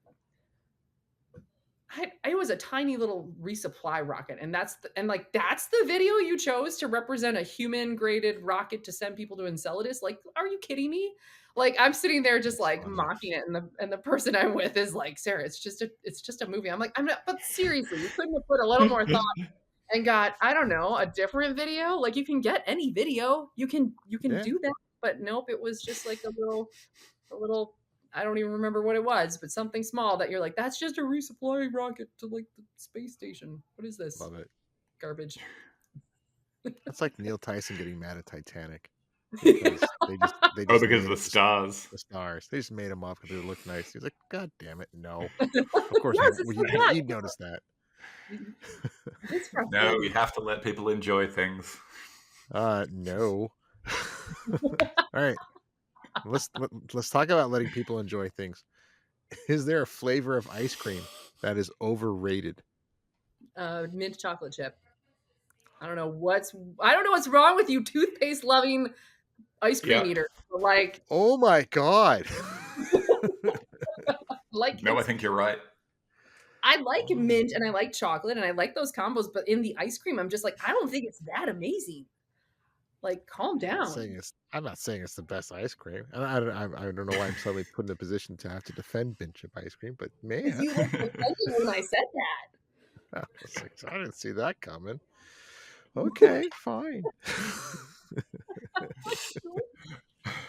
it was a tiny little resupply rocket. And that's the video you chose to represent a human graded rocket to send people to Enceladus. Like, are you kidding me? Like I'm sitting there just That's like funny. mocking it, and the person I'm with is like, Sarah, it's just a movie. I'm like, I'm not, but seriously, you couldn't have put a little more thought and got, I don't know, a different video. Like you can get any video, you can Yeah, do that, but nope, it was just like a little. I don't even remember what it was, but something small that you're like, that's just a resupply rocket to like the space station. What is this love it. garbage? That's like Neil Tyson getting mad at Titanic because they Oh, just because of made the stars. the stars. They just made them up because they look nice. He's like, God damn it, no. Yes, Of course, it's like that. you'd notice that. It's No, we frustrating. have to let people enjoy things. No. All right, let's talk about letting people enjoy things. Is there a flavor of ice cream that is overrated? Mint chocolate chip. I don't know what's wrong with you, toothpaste loving ice cream Yeah. eater. Like, Oh my god. No, I it's think you're right. I like Oh. mint and I like chocolate and I like those combos, but in the ice cream, I'm just like, I don't think it's that amazing. Like, calm down. I'm not saying it's the best ice cream. And I don't know why I'm suddenly put in a position to have to defend bin chip ice cream, but Because man, you looked offended when I said I was like, I didn't see that coming. Okay, fine. that.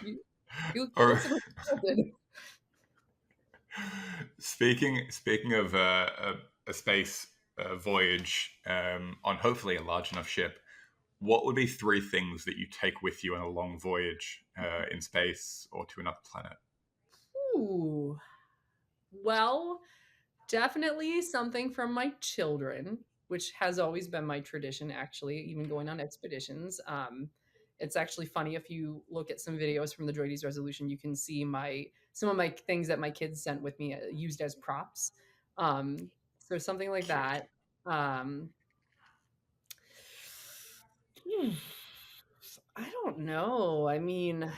you, you look Or just insulted. speaking of a space voyage on hopefully a large enough ship, what would be 3 things that you take with you on a long voyage in space or to another planet? Ooh. Well, definitely something from my children, which has always been my tradition, actually, even going on expeditions. It's actually funny if you look at some videos from the Droides resolution, you can see some of my things that my kids sent with me used as props. So something like Cute. that. Um, hmm, I don't know. I mean,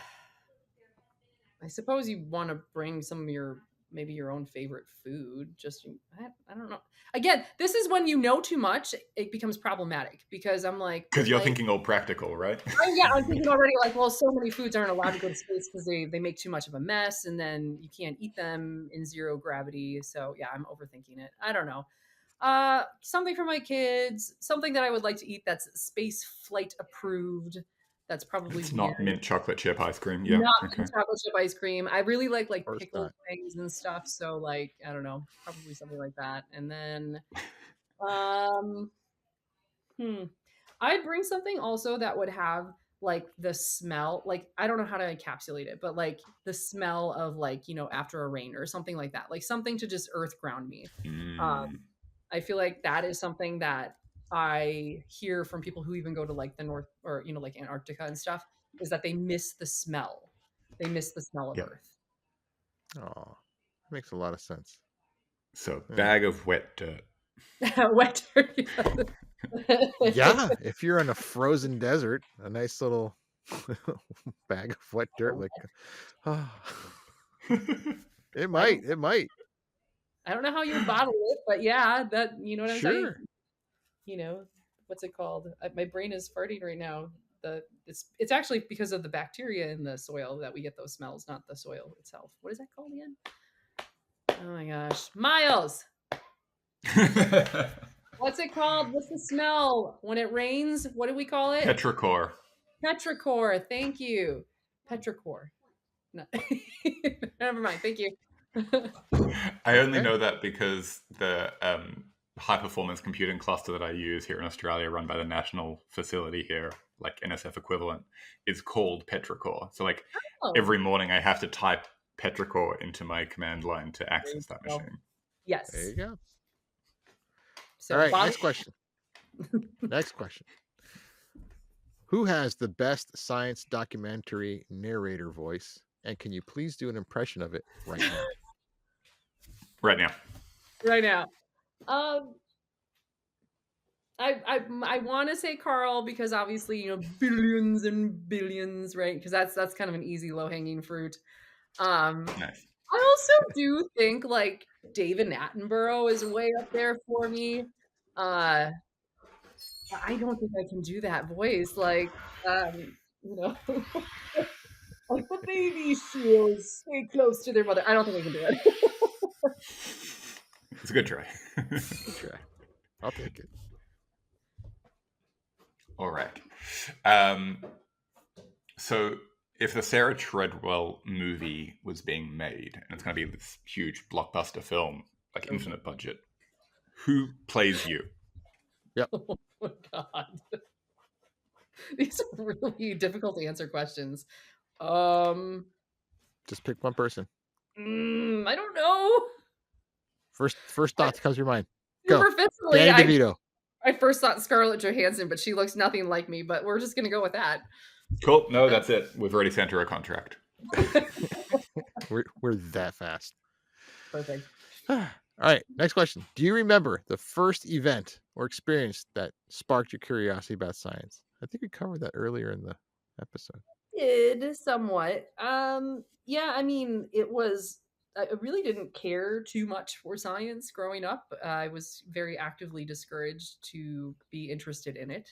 I suppose you want to bring some of maybe your own favorite food. I don't know. Again, this is when you know too much, it becomes problematic because I'm like, Because you're thinking all practical, right? oh yeah, I'm thinking already like, well, so many foods aren't allowed to go to space because they make too much of a mess, and then you can't eat them in zero gravity. So yeah, I'm overthinking it. I don't know. Something for my kids, something that I would like to eat that's space flight approved. That's probably It's weird. not mint chocolate chip ice cream. Yeah. Not Okay. mint chocolate chip ice cream. I really Of like course pickled not. things and stuff. So like, I don't know, probably something like that. And then, um, hmm, I'd bring something also that would have like the smell. Like, I don't know how to encapsulate it, but like the smell of like, after a rain or something like that. Like something to just earth ground me. Um, Mm. I feel like that is something that I hear from people who even go to like the North or, like Antarctica and stuff, is that they miss the smell. They miss the smell of Yep. Earth. Oh, makes a lot of sense. So Yeah. bag of wet dirt. Wet turkey. Yeah, if you're in a frozen desert, a nice little bag of wet dirt, like, ah, it I might, don't it might. I don't know how you would bottle it, but yeah, that you know what I'm saying? Sure. You know, what's it called? My brain is farting right now. It's actually because of the bacteria in the soil that we get those smells, not the soil itself. What is that called again? Oh my gosh. Miles. What's it called? What's the smell when it rains? What do we call it? Petrichor. Petrichor. Thank you. Petrichor. No. Never mind. Thank you. I only Okay. know that because the high performance computing cluster that I use here in Australia, run by the national facility here, like NSF equivalent, is called Petrichor. So, like, Oh, every morning I have to type Petrichor into my command line to there you access that go. machine. There Yes. you go. All So right. bottle. Next question. Next question. Who has the best science documentary narrator voice And can you please do an impression of it right now? Right now. Right now. I want to say Carl because obviously, billions and billions, right? Because that's kind of an easy low hanging fruit. Nice. I also do think like David Attenborough is way up there for me. Uh, I don't think I can do that voice. Like, like the baby seals stay close to their mother. I don't think I can do it. It's a good try. Good try. I'll take it. All right. So if the Sarah Treadwell movie was being made, and it's going to be this huge blockbuster film, like infinite budget, who plays you? Yep. Oh my God. These are really difficult to answer questions. Just pick one person. I don't know. First thought that comes to your mind. Go. Superficially, Danny DeVito. I first thought Scarlett Johansson, but she looks nothing like me. But we're just gonna go with that. Cool. No, that's it. We've already sent her a contract. We're that fast. Perfect. All right. Next question. Do you remember the first event or experience that sparked your curiosity about science? I think we covered that earlier in the episode. Did somewhat. Yeah, I mean, I really didn't care too much for science growing up. I was very actively discouraged to be interested in it.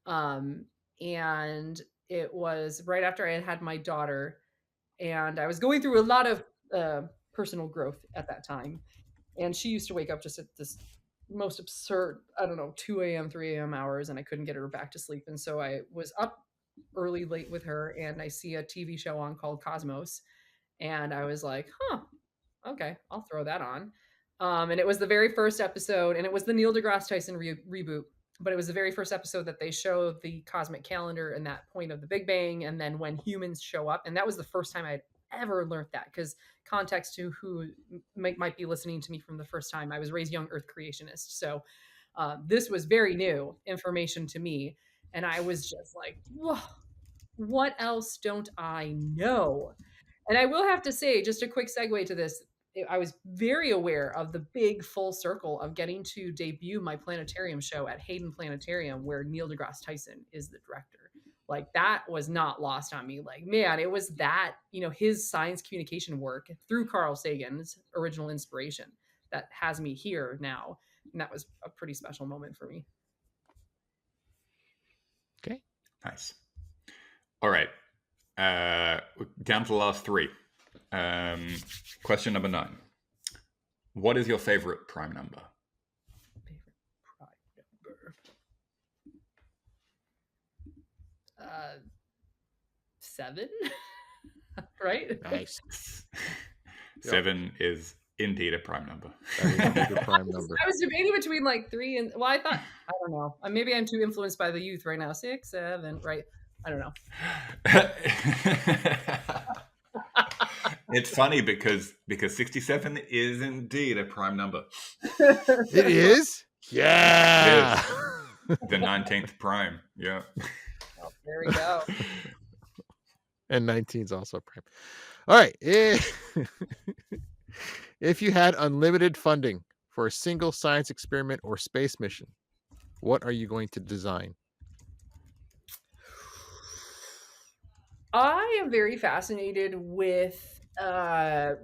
And it was right after I had had my daughter, and I was going through a lot of personal growth at that time. And she used to wake up just at this most absurd, I don't know, 2 a.m., 3 a.m. hours, and I couldn't get her back to sleep. And so I was up early, late with her, and I see a TV show on called Cosmos. And I was like, huh, okay, I'll throw that on. And it was the very first episode, and it was the Neil deGrasse Tyson reboot. But it was the very first episode that they show the cosmic calendar and that point of the Big Bang, and then when humans show up. And that was the first time I'd ever learned that, because context to who might be listening to me from the first time, I was raised young Earth creationist. So this was very new information to me. And I was just like, whoa, what else don't I know? And I will have to say, just a quick segue to this, I was very aware of the big full circle of getting to debut my planetarium show at Hayden Planetarium, where Neil deGrasse Tyson is the director. Like, that was not lost on me. Like, man, it was that, his science communication work through Carl Sagan's original inspiration that has me here now. And that was a pretty special moment for me. Okay. Nice. All right. Down to the last three. Question number 9. What is your favorite prime number? Favorite prime number. 7, right? Nice. 7 is indeed a prime number. That is a prime number. I was debating between like 3 and, well, I thought, I don't know. Maybe I'm too influenced by the youth right now. 6, 7, right? I don't know. It's funny because 67 is indeed a prime number. It is? Yeah. It is. The 19th prime. Yeah. Oh, there we go. And 19 is also prime. All right. If you had unlimited funding for a single science experiment or space mission, what are you going to design? I am very fascinated with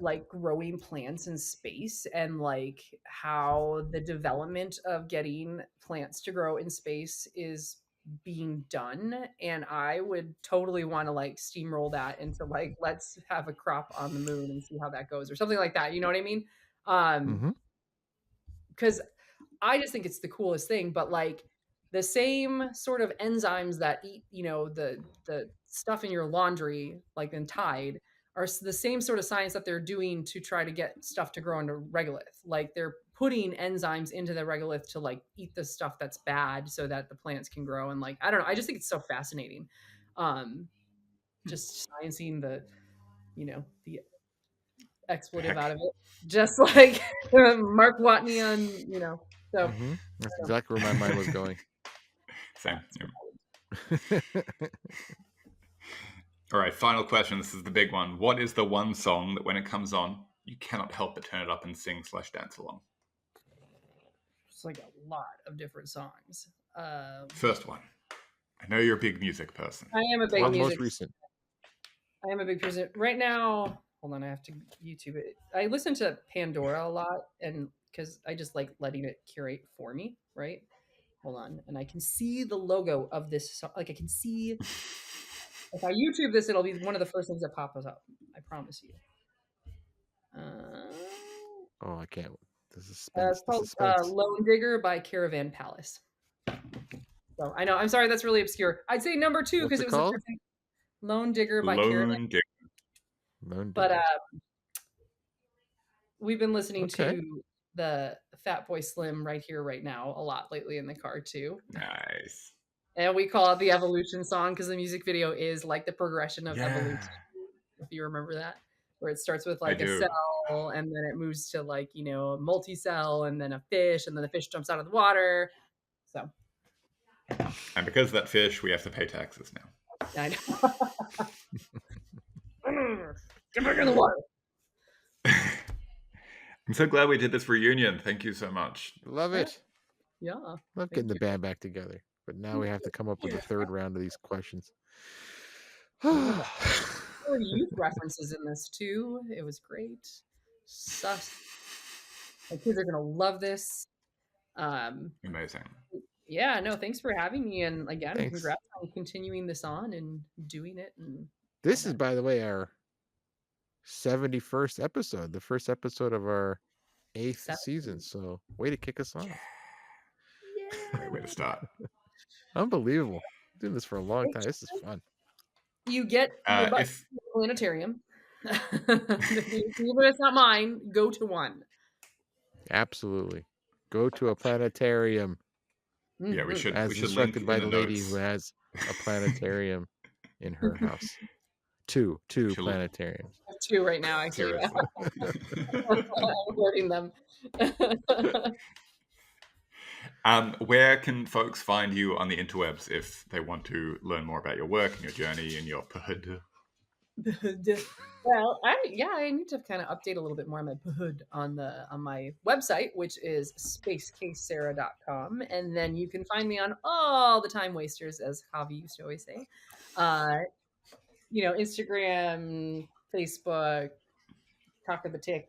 like growing plants in space, and like how the development of getting plants to grow in space is being done. And I would totally want to like steamroll that into like, let's have a crop on the moon and see how that goes, or something like that. You know what I mean? Because I just think it's the coolest thing. But like the same sort of enzymes that eat, the stuff in your laundry, like in Tide, are the same sort of science that they're doing to try to get stuff to grow into regolith. Like, they're putting enzymes into the regolith to like eat the stuff that's bad so that the plants can grow. And like, I don't know, I just think it's so fascinating. Just sciencing the expletive out of it, just like Mark Watney on, so That's exactly where my mind was going. Same. All right, final question. This is the big one. What is the one song that when it comes on, you cannot help but turn it up and sing/dance along? It's like a lot of different songs. First one. I know you're a big music person. I am a Or big the most music. recent. I am a big person right now. Hold on, I have to YouTube it. I listen to Pandora a lot, and because I just like letting it curate for me, right? Hold on, and I can see the logo of this. Like I can see if I YouTube this, it'll be one of the first things that pops up. I promise you. Oh, I can't. The It's suspense. The called suspense. "Lone Digger" by Caravan Palace. So I know. I'm sorry, that's really obscure. I'd say number two What's because it it was the called? first thing. "Lone Digger" by Caravan. Lone Digger. Lone But Digger. we've been listening Okay. to the Fat Boy Slim right here, right now, a lot lately in the car too. Nice. And we call it the Evolution song because the music video is like the progression of Yeah, evolution. If you remember that, where it starts with I like a do. cell and then it moves to like, a multi-cell and then a fish and then the fish jumps out of the water. So And because of that fish, we have to pay taxes now. I know. Get back in the water. I'm so glad we did this reunion. Thank you so much. Love Yeah. it. Yeah. Love getting the band back together. But now we have to come up with a Yeah. third round of these questions. There were youth references in this too. It was great. Sus. My kids are gonna love this. Amazing. Yeah, no, thanks for having me. And again, Thanks. congrats on continuing this on and doing it and all This is, that. by the way, our 71st episode, the first episode of our 8th season. So, way to kick us off. Great way to start. Unbelievable. Doing this for a long time. This is fun. You get your butt If to the planetarium. Even if it's not mine, go to one. Absolutely. Go to a planetarium yeah, we Mhm. should as link instructed in by the the lady who notes. has a planetarium in her house. Two Should- planetariums. I have two right now, actually. Yeah. Seriously. I'm hoarding them. Where can folks find you on the interwebs if they want to learn more about your work and your journey and your pud? Well, I need to kind of update a little bit more on my hood on my website, which is spacecasesarah.com. And then you can find me on all the time wasters, as Javi used to always say. Instagram, Facebook, Talk of the Tick,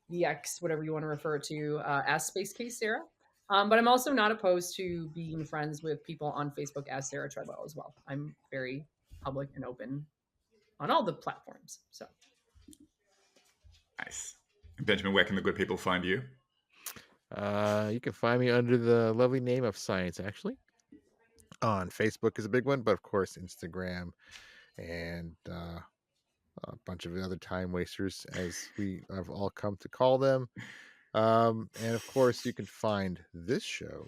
the X, whatever you want to refer to, as Space Case Sarah. But I'm also not opposed to being friends with people on Facebook as Sarah Treadwell as well. I'm very public and open on all the platforms. So Nice. Benjamin, where can the good people find you? You can find me under the lovely name of Science, actually. On Facebook is a big one, but of course, Instagram and a bunch of other time wasters, as we have all come to call them. And of course, you can find this show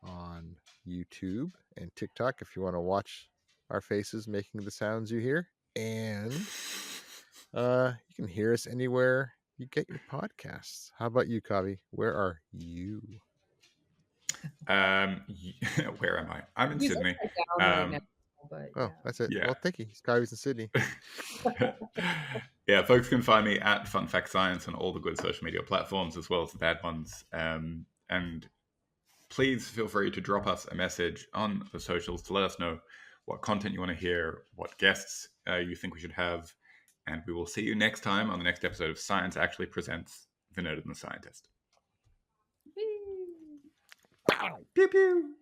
on YouTube and TikTok if you want to watch our faces making the sounds you hear. And you can hear us anywhere you get your podcasts. How about you, Kavi? Where are you? Where am I? I'm in he's Sydney. upside down right now, but Oh, that's it. Yeah. Well, thank you. Kavi's in Sydney. Yeah, folks can find me at Fun Fact Science on all the good social media platforms as well as the bad ones. And please feel free to drop us a message on the socials to let us know what content you want to hear, what guests you think we should have. And we will see you next time on the next episode of Science Actually Presents The Nerd and the Scientist. Whee! Pew pew!